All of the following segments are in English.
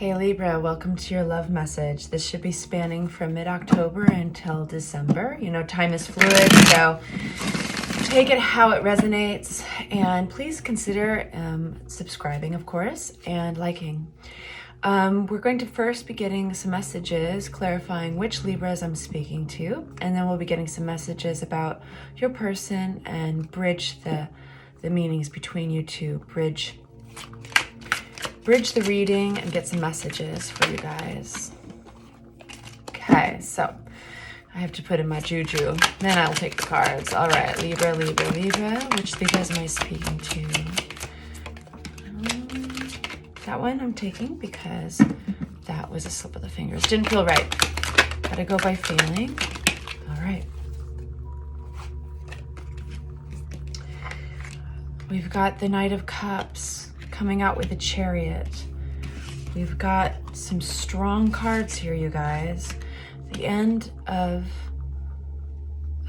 Hey Libra, welcome to your love message. This should be spanning from mid-October until December. You know, time is fluid, so take it how it resonates. And please consider subscribing, of course, and liking. We're going to first be getting some messages clarifying which Libras I'm speaking to, and then we'll be getting some messages about your person and bridge the meanings between you two. Bridge the reading and get some messages for you guys. Okay, so I have to put in my juju. Then I'll take the cards. All right, Libra. Which Libras am I speaking to? That one I'm taking because that was a slip of the fingers. Didn't feel right. Gotta go by feeling. All right. We've got the Knight of Cups coming out with a Chariot. We've got some strong cards here, you guys. The end of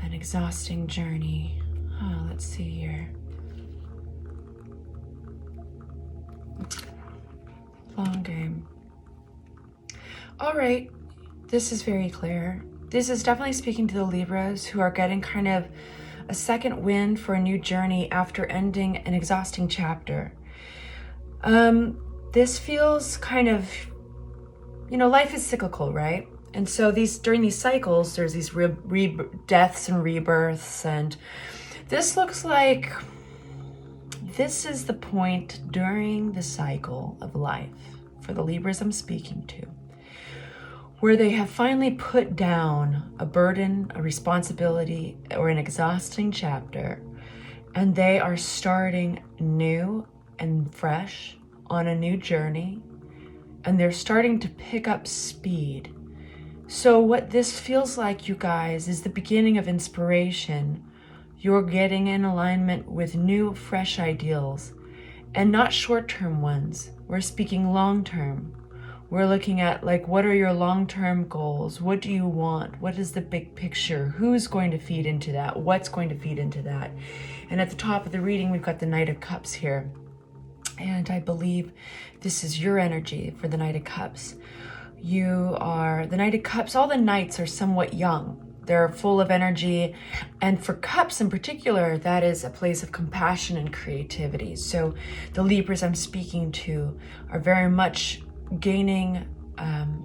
an exhausting journey. Oh, let's see here. Long game. All right, this is very clear. This is definitely speaking to the Libras who are getting kind of a second wind for a new journey after ending an exhausting chapter. This feels kind of, you know, life is cyclical, right? And so during these cycles, there's these deaths and rebirths, and this looks like this is the point during the cycle of life for the Libras I'm speaking to, where they have finally put down a burden, a responsibility, or an exhausting chapter, and they are starting new and fresh on a new journey, and they're starting to pick up speed. So what this feels like, you guys, is the beginning of inspiration. You're getting in alignment with new, fresh ideals, and not short-term ones. We're speaking long-term. We're looking at, like, what are your long-term goals? What do you want? What is the big picture? Who's going to feed into that? What's going to feed into that? And at the top of the reading, we've got the Knight of Cups here. And I believe this is your energy for the Knight of Cups. You are the Knight of Cups. All the Knights are somewhat young. They're full of energy. And for Cups in particular, that is a place of compassion and creativity. So the Libras I'm speaking to are very much gaining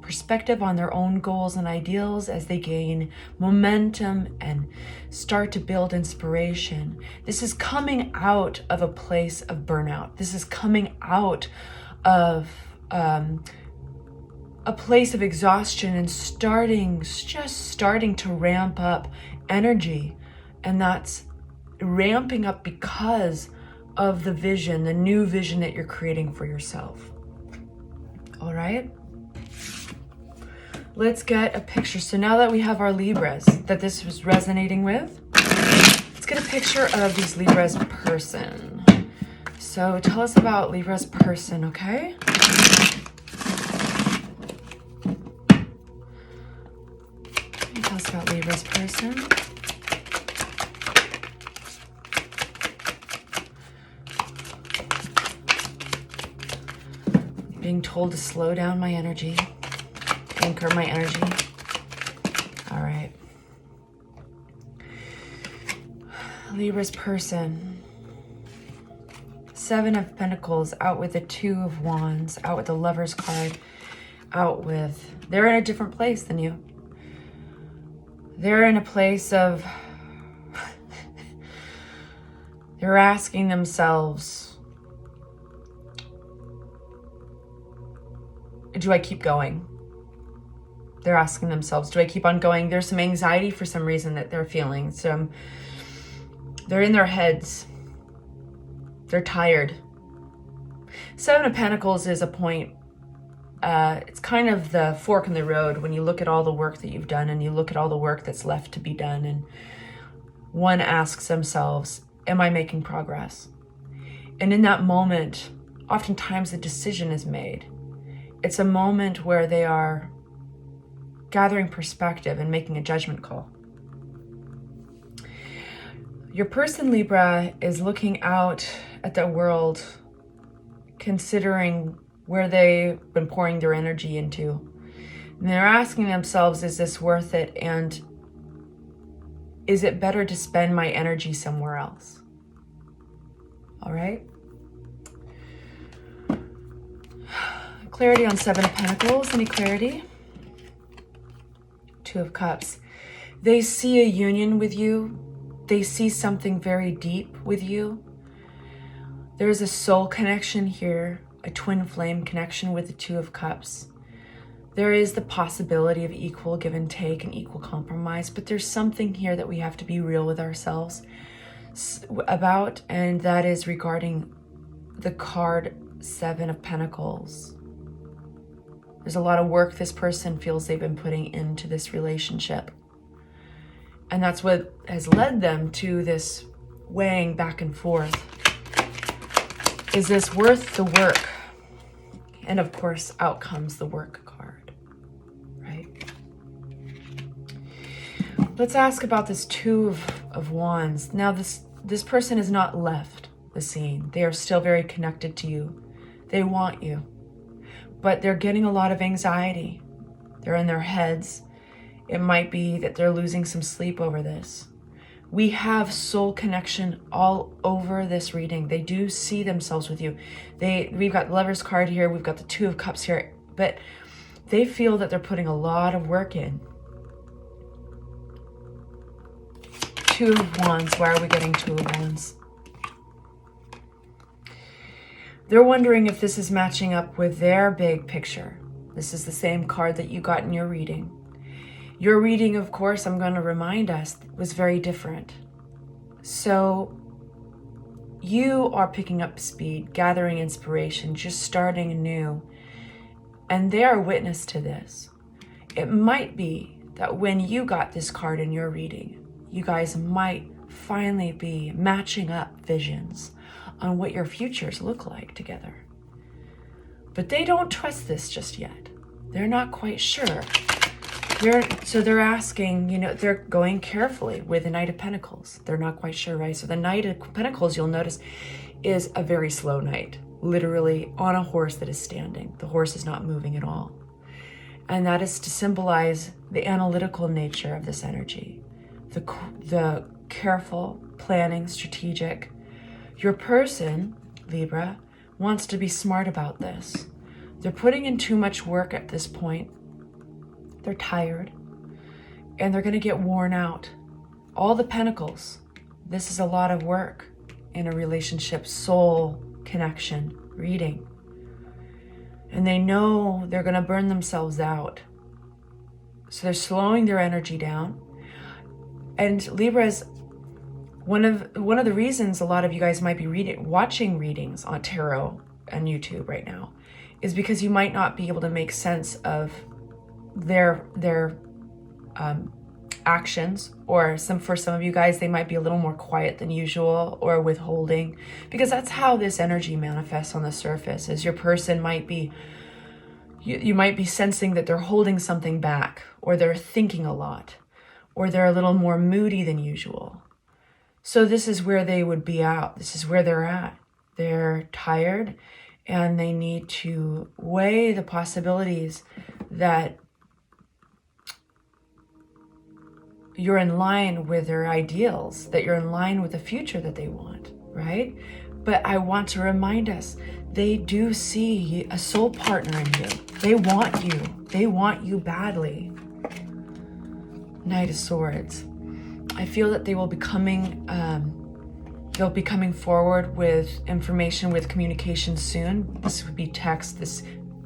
perspective on their own goals and ideals as they gain momentum and start to build inspiration. This is coming out of a place of burnout. This is coming out of a place of exhaustion and just starting to ramp up energy. And that's ramping up because of the vision, the new vision that you're creating for yourself. All right, let's get a picture. So now that we have our Libras that this was resonating with, let's get a picture of these Libras person. So tell us about Libra's person, okay? Tell us about Libra's person. Being told to slow down my energy, anchor my energy. All right. Libra's person. Seven of Pentacles, out with the Two of Wands, out with the Lover's card, they're in a different place than you. They're in a place of, they're asking themselves, do I keep going? They're asking themselves, do I keep on going? There's some anxiety for some reason that they're feeling. So they're in their heads. They're tired. Seven of Pentacles is a point. It's kind of the fork in the road when you look at all the work that you've done and you look at all the work that's left to be done. And one asks themselves, am I making progress? And in that moment, oftentimes a decision is made. It's a moment where they are gathering perspective and making a judgment call. Your person, Libra, is looking out at the world, considering where they've been pouring their energy into. And they're asking themselves, is this worth it? And is it better to spend my energy somewhere else? All right. Clarity on Seven of Pentacles. Any clarity? Two of Cups. They see a union with you. They see something very deep with you. There's a soul connection here, a twin flame connection with the Two of Cups. There is the possibility of equal give and take and equal compromise, but there's something here that we have to be real with ourselves about, and that is regarding the card Seven of Pentacles. There's a lot of work this person feels they've been putting into this relationship. And that's what has led them to this weighing back and forth. Is this worth the work? And of course, out comes the work card, right? Let's ask about this Two of Wands. Now, this person has not left the scene. They are still very connected to you. They want you. But they're getting a lot of anxiety. They're in their heads. It might be that they're losing some sleep over this. We have soul connection all over this reading. They do see themselves with you. We've got the Lover's card here. We've got the Two of Cups here. But they feel that they're putting a lot of work in. Two of Wands. Why are we getting Two of Wands? They're wondering if this is matching up with their big picture. This is the same card that you got in your reading. Your reading, of course, I'm going to remind us, was very different. So you are picking up speed, gathering inspiration, just starting anew. And they are witness to this. It might be that when you got this card in your reading, you guys might finally be matching up visions on what your futures look like together. But they don't trust this just yet. They're not quite sure. So they're asking, they're going carefully with the Knight of Pentacles. They're not quite sure, right? So the Knight of Pentacles, you'll notice, is a very slow knight, literally on a horse that is standing. The horse is not moving at all. And that is to symbolize the analytical nature of this energy, the careful, planning, strategic. Your person, Libra, wants to be smart about this. They're putting in too much work at this point. They're tired, and they're going to get worn out. All the Pentacles. This is a lot of work in a relationship, soul connection reading. And they know they're going to burn themselves out. So they're slowing their energy down. And Libra is one of the reasons a lot of you guys might be watching readings on tarot and YouTube right now is because you might not be able to make sense of their actions, or for some of you guys, they might be a little more quiet than usual or withholding, because that's how this energy manifests on the surface. Is your person might be, you might be sensing that they're holding something back, or they're thinking a lot, or they're a little more moody than usual. So this is where they would be out. This is where they're at. They're tired, and they need to weigh the possibilities that you're in line with their ideals, that you're in line with the future that they want, right? But I want to remind us, they do see a soul partner in you. They want you. They want you badly. Knight of Swords. I feel that they will be coming, they'll be coming forward with information, with communication soon. This would be text.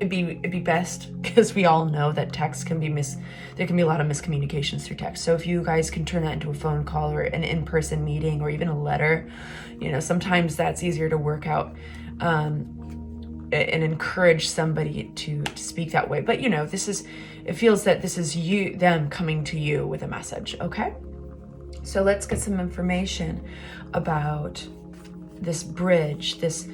It'd be best, because we all know that text can be there can be a lot of miscommunications through text. So if you guys can turn that into a phone call or an in-person meeting or even a letter, sometimes that's easier to work out and encourage somebody to speak that way. But it feels that this is them coming to you with a message, okay? So let's get some information about this bridge, this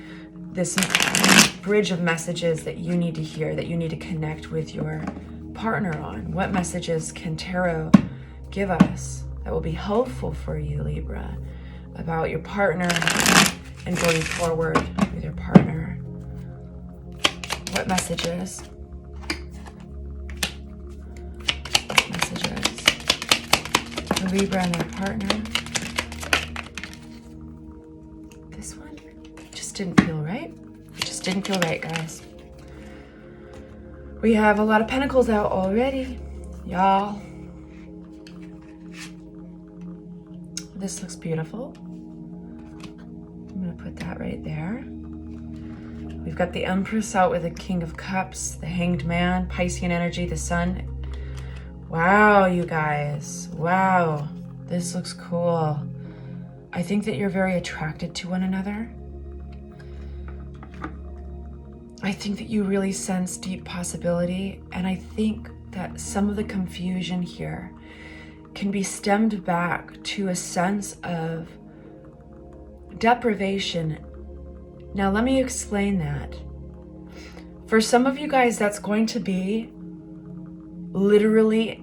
bridge of messages that you need to hear, that you need to connect with your partner on. What messages can tarot give us that will be helpful for you, Libra, about your partner and going forward with your partner? What messages? What messages? The Libra and their partner. This one just didn't feel right. It just didn't feel right, guys. We have a lot of pentacles out already, y'all. This looks beautiful. I'm gonna put that right there. We've got the Empress out with the King of Cups, the Hanged Man, Piscean energy, the Sun. Wow, you guys. Wow. This looks cool. I think that you're very attracted to one another. I think that you really sense deep possibility, and I think that some of the confusion here can be stemmed back to a sense of deprivation. Now, let me explain that. For some of you guys, that's going to be literally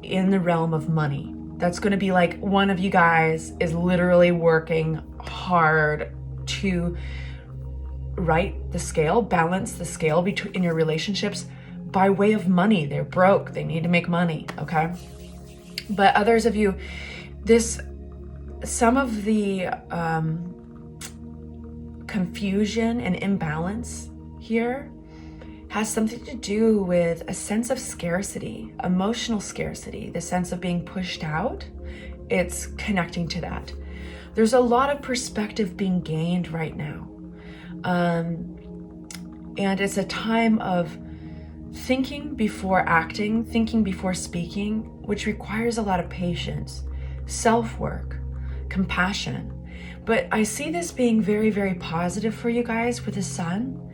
in the realm of money. That's going to be like one of you guys is literally working hard to right the scale, balance the scale between in your relationships by way of money. They're broke. They need to make money. Okay. But others of you, some of the confusion and imbalance here has something to do with a sense of scarcity, emotional scarcity, the sense of being pushed out. It's connecting to that. There's a lot of perspective being gained right now. And it's a time of thinking before acting, thinking before speaking, which requires a lot of patience, self-work, compassion. But I see this being very, very positive for you guys with the Sun.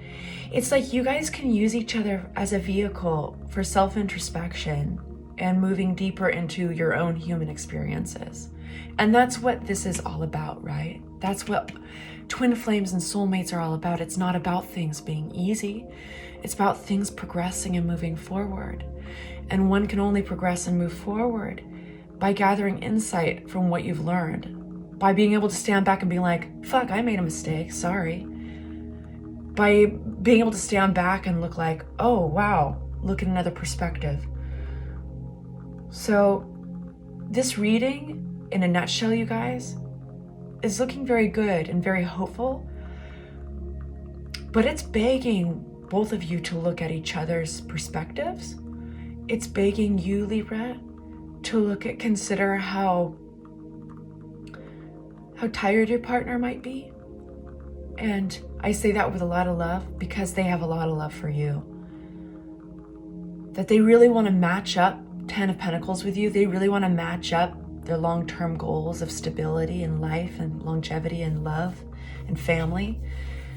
It's like you guys can use each other as a vehicle for self-introspection and moving deeper into your own human experiences. And that's what this is all about, right? That's what twin flames and soulmates are all about. It's not about things being easy. It's about things progressing and moving forward. And one can only progress and move forward by gathering insight from what you've learned, by being able to stand back and be like, fuck, I made a mistake, sorry. By being able to stand back and look like, oh, wow, look at another perspective. So this reading, in a nutshell, you guys, is looking very good and very hopeful, but it's begging both of you to look at each other's perspectives. It's begging you, Libra, to consider how tired your partner might be. And I say that with a lot of love because they have a lot of love for you. That they really want to match up 10 of Pentacles with you. They really want to match up their long-term goals of stability in life and longevity and love and family.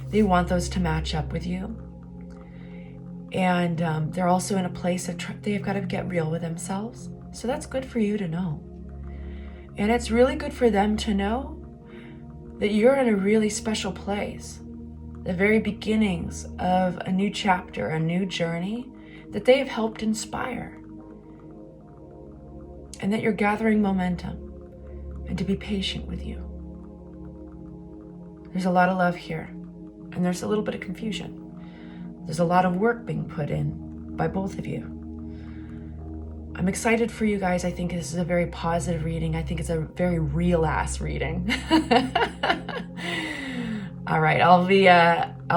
They want those to match up with you. And they're also in a place of they've got to get real with themselves. So that's good for you to know. And it's really good for them to know that you're in a really special place. The very beginnings of a new chapter, a new journey that they have helped inspire. And that you're gathering momentum, and to be patient with you. There's a lot of love here, and there's a little bit of confusion. There's a lot of work being put in by both of you. I'm excited for you guys. I think this is a very positive reading. I think it's a very real ass reading. All right, I'll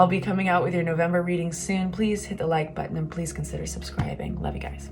be coming out with your November reading soon. Please hit the like button and please consider subscribing. Love you guys.